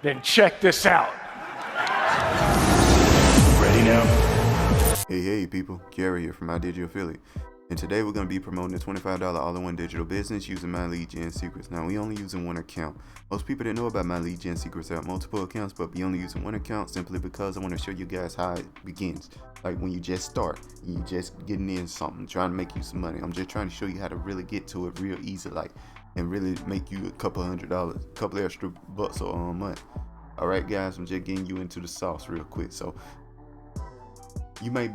Then check this out. Ready now? Hey people, Gary here from My Digital Affiliate, and today we're going to be promoting the $25 all-in-one digital business using My Lead Gen Secrets. Now, we only using one account. Most people that know about My Lead Gen Secrets have multiple accounts, but we only using one account simply because I want to show you guys how it begins. Like when you just start, you just getting in something, trying to make you some money. I'm just trying to show you how to really get to it real easy, like, and really make you a couple $100, a couple extra bucks a month. All right, guys, I'm just getting you into the sauce real quick. So you may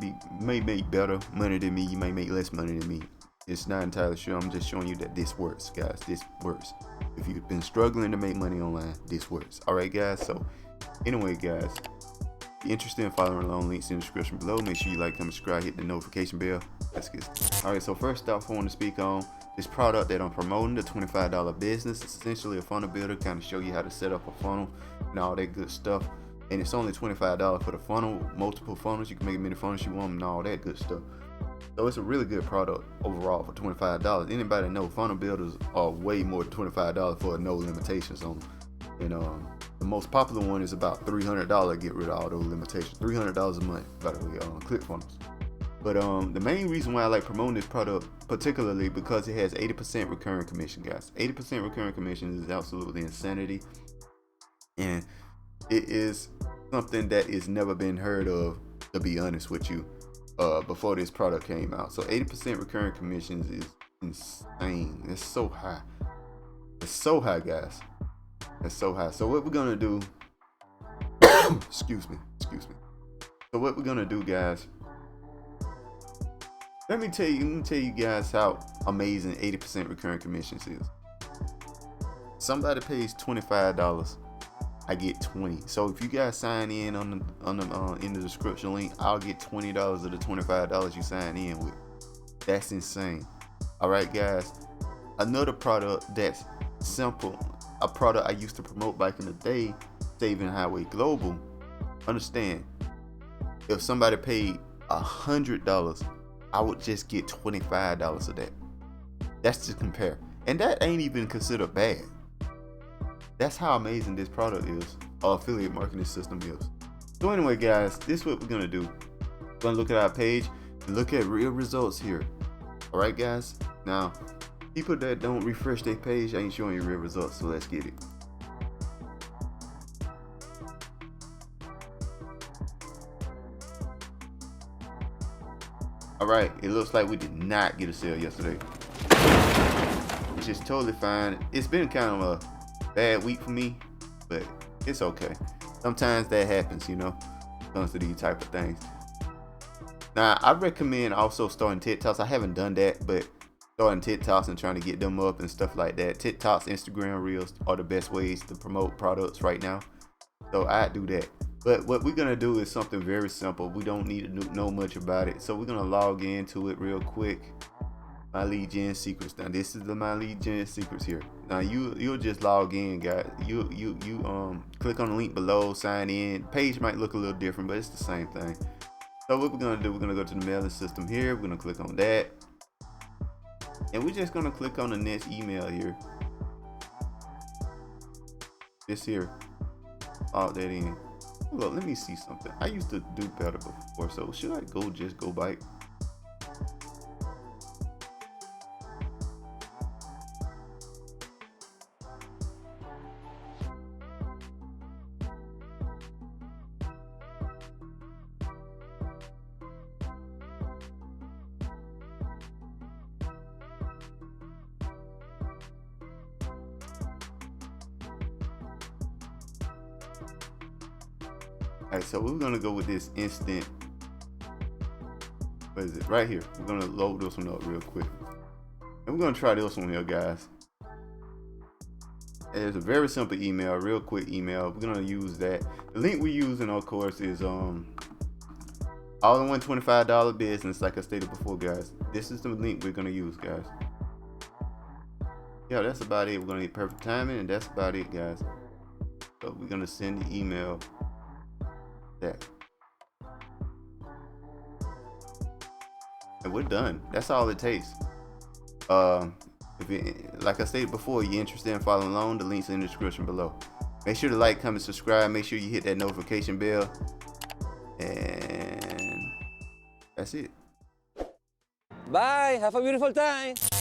make better money than me, you may make less money than me. It's not entirely sure. I'm just showing you that this works, guys. This works. If you've been struggling to make money online, this works. All right, guys. So anyway, guys, if you're interested in following along, links in the description below. Make sure you like, comment, subscribe, hit the notification bell. Let's get started. All right, so first off, I want to speak on this product that I'm promoting, the $25 business. It's essentially a funnel builder, kind of show you how to set up a funnel and all that good stuff. And it's only $25 for the funnel, multiple funnels. You can make as many funnels you want and all that good stuff. So it's a really good product overall for $25. Anybody know funnel builders are way more than $25 for no limitations on them. And the most popular one is about $300. Get rid of all those limitations. $300 a month, by the way, on ClickFunnels. But the main reason why I like promoting this product particularly because it has 80% recurring commission, guys. 80% recurring commission is absolutely insanity, and it is something that is never been heard of, to be honest with you, before this product came out. So 80% recurring commissions is insane. It's so high. It's so high, guys. It's so high. So what we're gonna do excuse me. So what we're gonna do, guys, let me tell you guys how amazing 80% recurring commissions is. Somebody pays $25, I get 20. So if you guys sign in on the in the description link, I'll get $20 of the $25 you sign in with. That's insane. All right, guys. Another product that's simple, a product I used to promote back in the day, Saving Highway Global. Understand, if somebody paid $100, I would just get $25 of that. That's to compare, and that ain't even considered bad. That's how amazing this product is, our affiliate marketing system is. So anyway, guys, this is what we're gonna do. We're gonna look at our page and look at real results here. All right, guys. Now, people that don't refresh their page ain't showing you real results. So let's get it. All right, it looks like we did not get a sale yesterday, which is totally fine. It's been kind of a bad week for me, but it's okay. Sometimes that happens, you know, when it comes to these type of things. Now, I recommend also starting TikToks. I haven't done that, but starting TikToks and trying to get them up and stuff like that. TikToks, Instagram Reels are the best ways to promote products right now. So I do that. But what we're gonna do is something very simple. We don't need to know much about it. So we're gonna log into it real quick. My Lead Gen Secrets. Now this is the My Lead Gen Secrets here. Now you'll just log in, guys. You click on the link below, sign in. Page might look a little different, but it's the same thing. So what we're gonna do, we're gonna go to the mailing system here. We're gonna click on that, and we're just gonna click on the next email here. This here, all that in. Look, let me see something. I used to do better before, so should I just go back? Alright, so we're gonna go with this instant. What is it? Right here. We're gonna load this one up real quick. And we're gonna try this one here, guys. It's a very simple email, real quick email. We're gonna use that. The link we're using, of course, is all-in-one $25 business, like I stated before, guys. This is the link we're gonna use, guys. Yeah, that's about it. We're gonna get perfect timing, and that's about it, guys. So we're gonna send the email that, and we're done. That's all it takes. If you, like I stated before, you're interested in following along, the links in the description below. Make sure to like, comment, subscribe. Make sure you hit that notification bell. And that's it. Bye. Have a beautiful time.